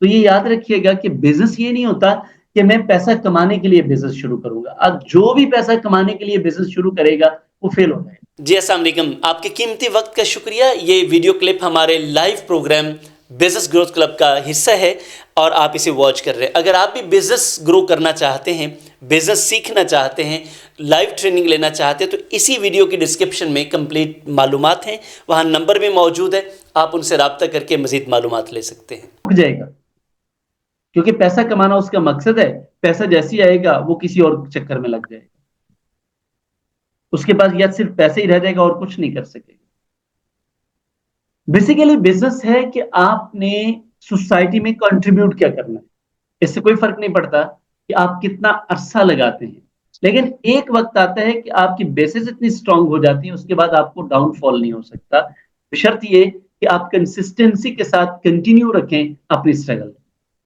तो ये याद रखिएगा कि बिज़नेस ये नहीं होता कि मैं पैसा कमाने के लिए बिज़नेस शुरू करूँगा। अब जो भी पैसा कमाने के लिए बिज़नेस शुरू करेगा, वो फेल हो जाएगा। जी अस्सलाम वालेकुम, आपके कीमती वक्त का शुक्रिया। ये वीडियो क्लिप हमारे live programme business growth club का हिस्सा है और आप इसे वॉच कर रहे हैं। अगर आप भी बिजनेस ग्रो करना चाहते हैं, बिजनेस सीखना चाहते हैं, लाइव ट्रेनिंग लेना चाहते हैं, तो इसी वीडियो की डिस्क्रिप्शन में कंप्लीट मालूमात हैं, वहाँ नंबर भी मौजूद है, आप उनसे रब्ता करके मज़ीद मालूमात ले सकते हैं। रुक जाएगा, क्योंकि पैसा कमाना उसका मकसद है। पैसा जैसे ही आएगा, वो किसी और चक्कर में लग जाएगा। उसके पास या सिर्फ पैसे ही रह जाएगा और कुछ नहीं कर सकेगा। बेसिकली बिजनेस है कि आपने सोसाइटी में कंट्रीब्यूट क्या करना है। इससे कोई फर्क नहीं पड़ता कि आप कितना अरसा लगाते हैं, लेकिन एक वक्त आता है कि आपकी बेसिस इतनी स्ट्रांग हो जाती है, उसके बाद आपको डाउनफॉल नहीं हो सकता, बशर्त ये कि आप कंसिस्टेंसी के साथ कंटिन्यू रखें अपनी स्ट्रगल।